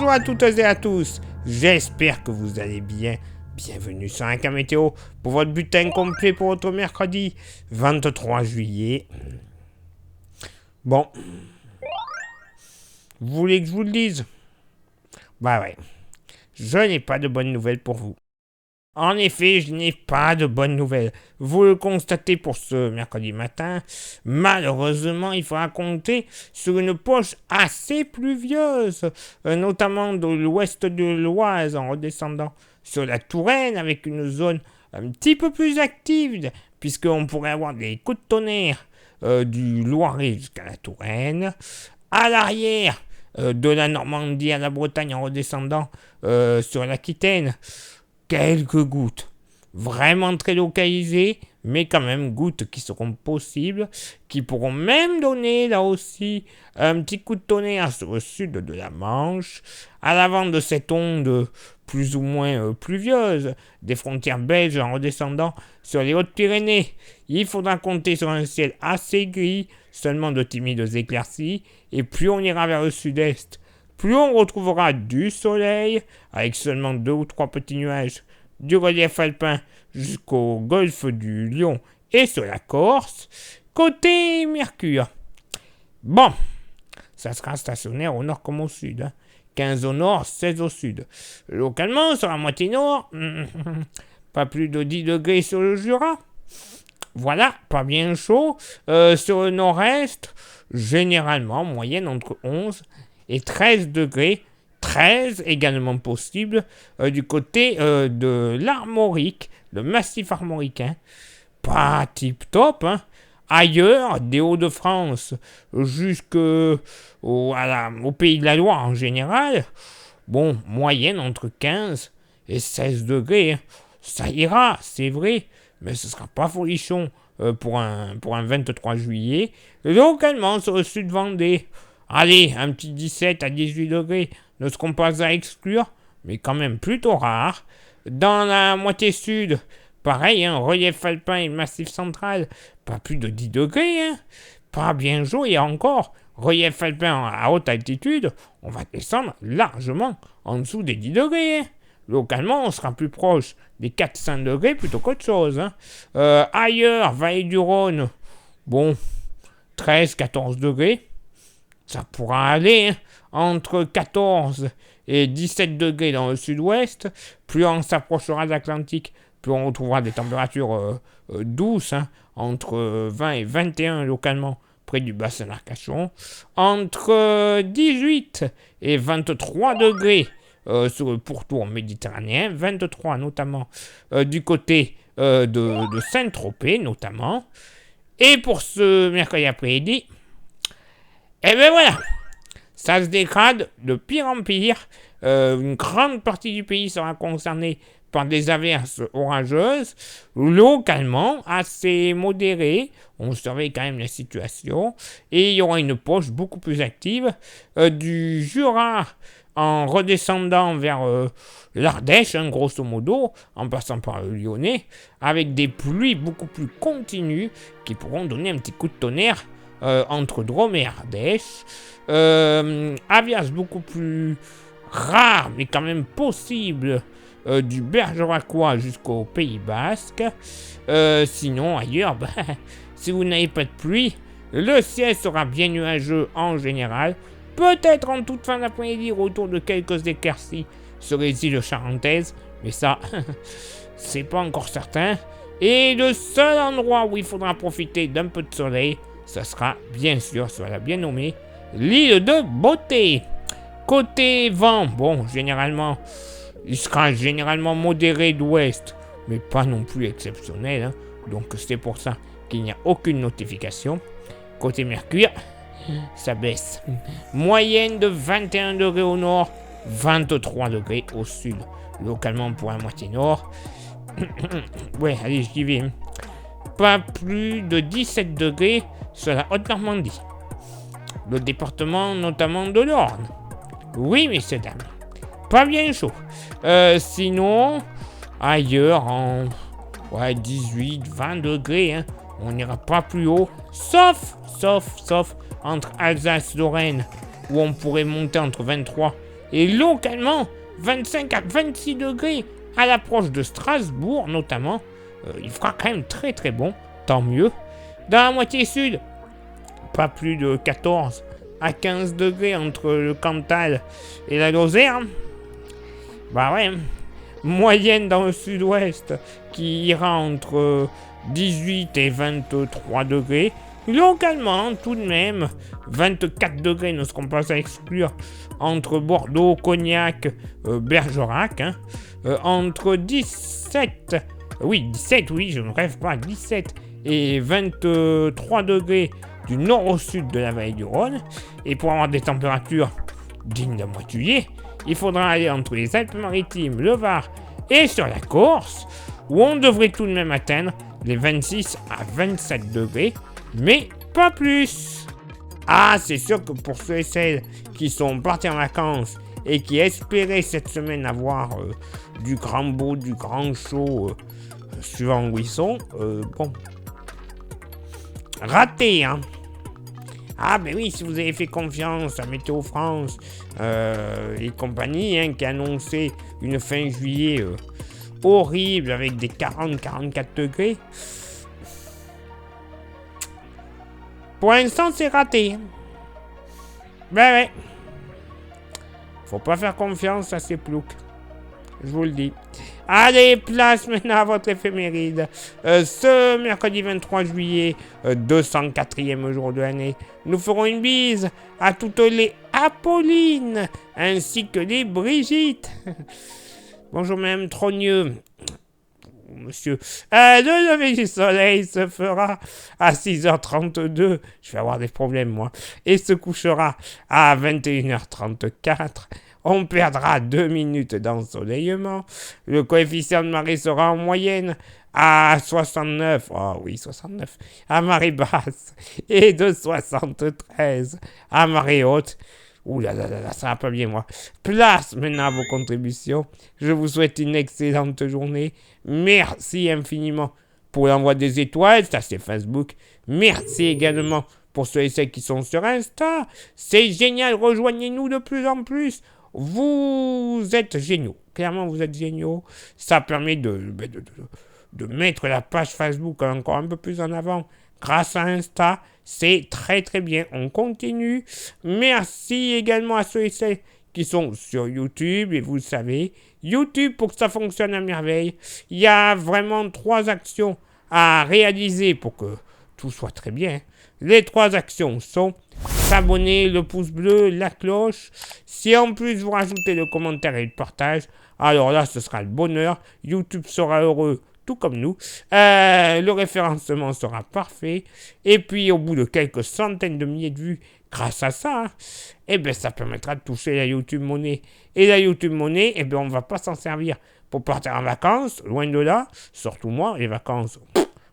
Bonjour à toutes et à tous, j'espère que vous allez bien. Bienvenue sur un cas météo pour votre bulletin complet pour votre mercredi 23 juillet. Bon, vous voulez que je vous le dise? Bah ouais, je n'ai pas de bonnes nouvelles pour vous. En effet, je n'ai pas de bonnes nouvelles. Vous le constatez pour ce mercredi matin. Malheureusement, il faudra compter sur une poche assez pluvieuse, notamment de l'ouest de l'Oise en redescendant sur la Touraine avec une zone un petit peu plus active, puisqu'on pourrait avoir des coups de tonnerre du Loiret jusqu'à la Touraine. À l'arrière de la Normandie à la Bretagne en redescendant sur l'Aquitaine. Quelques gouttes, vraiment très localisées, mais quand même gouttes qui seront possibles, qui pourront même donner là aussi un petit coup de tonnerre sur le sud de la Manche, à l'avant de cette onde plus ou moins pluvieuse des frontières belges en redescendant sur les Hautes-Pyrénées. Il faudra compter sur un ciel assez gris, seulement de timides éclaircies, et plus on ira vers le sud-est, plus on retrouvera du soleil, avec seulement 2 ou 3 petits nuages, du relief alpin jusqu'au golfe du Lion et sur la Corse, côté Mercure. Bon, ça sera stationnaire au nord comme au sud. 15 au nord, 16 au sud. Localement, sur la moitié nord, pas plus de 10 degrés sur le Jura. Voilà, pas bien chaud. Sur le nord-est, généralement, moyenne entre 11 et 13 degrés, 13 également possible du côté de l'Armorique, le massif armoricain. Pas tip-top, hein. Ailleurs, des Hauts-de-France jusqu'au Pays de la Loire en général, bon, moyenne entre 15 et 16 degrés. Hein. Ça ira, c'est vrai, mais ce sera pas folichon pour un 23 juillet. Localement, sur le sud Vendée, allez, un petit 17 à 18 degrés ne seront pas à exclure, mais quand même plutôt rare. Dans la moitié sud, pareil, hein, relief alpin et massif central, pas plus de 10 degrés, hein, pas bien chaud, et encore, relief alpin à haute altitude, on va descendre largement en dessous des 10 degrés. Hein. Localement, on sera plus proche des 4-5 degrés plutôt qu'autre chose. Hein. Ailleurs, vallée du Rhône, bon, 13-14 degrés. Ça pourra aller hein, entre 14 et 17 degrés dans le sud-ouest. Plus on s'approchera de l'Atlantique, plus on retrouvera des températures douces, hein, entre 20 et 21 localement près du bassin d'Arcachon. Entre 18 et 23 degrés sur le pourtour méditerranéen. 23 notamment du côté de Saint-Tropez notamment. Et pour ce mercredi après-midi, et bien voilà, ça se dégrade de pire en pire. Une grande partie du pays sera concernée par des averses orageuses, localement assez modérées. On surveille quand même la situation. Et il y aura une poche beaucoup plus active du Jura en redescendant vers l'Ardèche, hein, grosso modo, en passant par le Lyonnais, avec des pluies beaucoup plus continues qui pourront donner un petit coup de tonnerre entre Drôme et Ardèche. Avias beaucoup plus rare, mais quand même possible, du Bergeracois jusqu'au Pays Basque. Sinon, ailleurs, si vous n'avez pas de pluie, le ciel sera bien nuageux en général. Peut-être en toute fin d'après-midi, autour de quelques éclaircies sur les îles charentaises, mais ça, c'est pas encore certain. Et le seul endroit où il faudra profiter d'un peu de soleil, ça sera bien sûr, soyez bien nommé, l'île de Beauté. Côté vent, bon, généralement, il sera généralement modéré d'ouest, mais pas non plus exceptionnel. Hein. Donc c'est pour ça qu'il n'y a aucune notification. Côté Mercure, ça baisse. Moyenne de 21 degrés au nord, 23 degrés au sud. Localement pour la moitié nord. Ouais, allez, j'y vais. Pas plus de 17 degrés sur la Haute-Normandie. Le département notamment de l'Orne. Oui, messieurs, dames. Pas bien chaud. Sinon, ailleurs, en 18-20 degrés, hein, on n'ira pas plus haut. Sauf entre Alsace-Lorraine, où on pourrait monter entre 23 Et localement, 25 à 26 degrés. À l'approche de Strasbourg, notamment, il fera quand même très très bon, tant mieux. Dans la moitié sud, pas plus de 14 à 15 degrés entre le Cantal et la Lozère. Bah ouais, moyenne dans le sud-ouest qui ira entre 18 et 23 degrés. Localement, tout de même, 24 degrés ne seront pas à exclure entre Bordeaux, Cognac, Bergerac. Entre 17, oui, je ne rêve pas, 17 et 23 degrés du nord au sud de la vallée du Rhône. Et pour avoir des températures dignes d'un mois de juillet, il faudra aller entre les Alpes-Maritimes, le Var et sur la Corse, où on devrait tout de même atteindre les 26 à 27 degrés, mais pas plus. Ah, c'est sûr que pour ceux et celles qui sont partis en vacances et qui espéraient cette semaine avoir du grand beau, du grand chaud, suivant où ils sont, bon, raté, hein. Ah ben oui, si vous avez fait confiance à Météo France et compagnie, hein, qui a annoncé une fin juillet horrible avec des 40-44 degrés, pour l'instant c'est raté. Ben ouais. Faut pas faire confiance à ces ploucs. Je vous le dis. Allez, place maintenant à votre éphéméride. Ce mercredi 23 juillet, 204e jour de l'année, nous ferons une bise à toutes les Apollines, ainsi que les Brigitte. Bonjour même Trogneux. Monsieur. Le lever du soleil se fera à 6h32. Je vais avoir des problèmes, moi. Et se couchera à 21h34. On perdra 2 minutes d'ensoleillement. Le coefficient de marée sera en moyenne à 69. Oh oui, 69. À marée basse. Et de 73 à marée haute. Ouh là là là, ça va pas bien, moi. Place maintenant à vos contributions. Je vous souhaite une excellente journée. Merci infiniment pour l'envoi des étoiles. Ça, c'est Facebook. Merci également pour ceux et celles qui sont sur Insta. C'est génial. Rejoignez-nous de plus en plus. Vous êtes géniaux. Clairement, vous êtes géniaux. Ça permet de mettre la page Facebook encore un peu plus en avant. Grâce à Insta, c'est très très bien. On continue. Merci également à ceux et celles qui sont sur YouTube. Et vous le savez, YouTube, pour que ça fonctionne à merveille, il y a vraiment 3 actions à réaliser pour que tout soit très bien. Les 3 actions sont s'abonner, le pouce bleu, la cloche. Si en plus vous rajoutez le commentaire et le partage, alors là, ce sera le bonheur. YouTube sera heureux, tout comme nous. Le référencement sera parfait. Et puis, au bout de quelques centaines de milliers de vues, grâce à ça, eh ben, ça permettra de toucher la YouTube Money. Et la YouTube Money, eh ben, on ne va pas s'en servir pour partir en vacances, loin de là. Surtout moi, les vacances,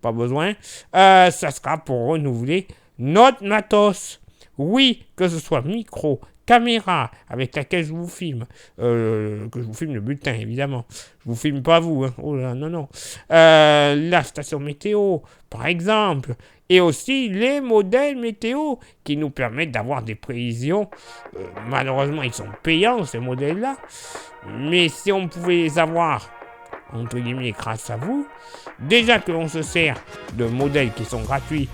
pas besoin. Ça sera pour renouveler notre matos. Oui, que ce soit micro, caméra avec laquelle je vous filme, que je vous filme le bulletin évidemment, je vous filme pas vous, hein. Oh là, non, la station météo par exemple, et aussi les modèles météo qui nous permettent d'avoir des prévisions. Malheureusement ils sont payants ces modèles là, mais si on pouvait les avoir entre guillemets grâce à vous, déjà que l'on se sert de modèles qui sont gratuits.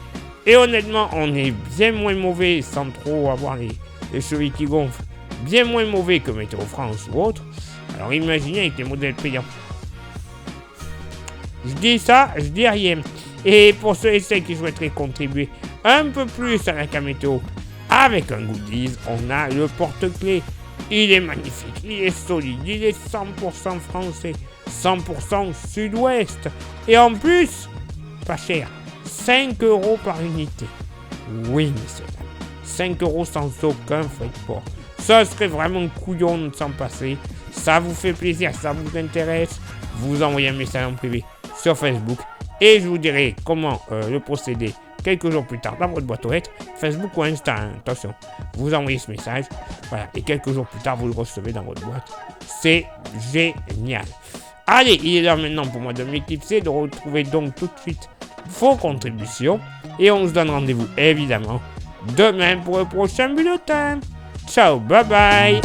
Et honnêtement, on est bien moins mauvais, sans trop avoir les chevilles qui gonflent, bien moins mauvais que Météo France ou autre. Alors imaginez avec les modèles payants. Je dis ça, je dis rien. Et pour ceux et celles qui souhaiteraient contribuer un peu plus à la K-Météo avec un goodies, on a le porte-clés. Il est magnifique, il est solide, il est 100% français, 100% sud-ouest. Et en plus, pas cher. 5 € par unité. Oui, messieurs. 5 € sans aucun frais de port. Ça serait vraiment couillon de s'en passer. Ça vous fait plaisir, ça vous intéresse. Vous envoyez un message en privé sur Facebook. Et je vous dirai comment le procéder quelques jours plus tard dans votre boîte aux lettres. Facebook ou Insta, hein, attention. Vous envoyez ce message. Voilà. Et quelques jours plus tard, vous le recevez dans votre boîte. C'est génial. Allez, il est l'heure maintenant pour moi de m'éclipser, de retrouver donc tout de suite vos contributions. Et on se donne rendez-vous évidemment demain pour le prochain bulletin. Ciao, bye bye.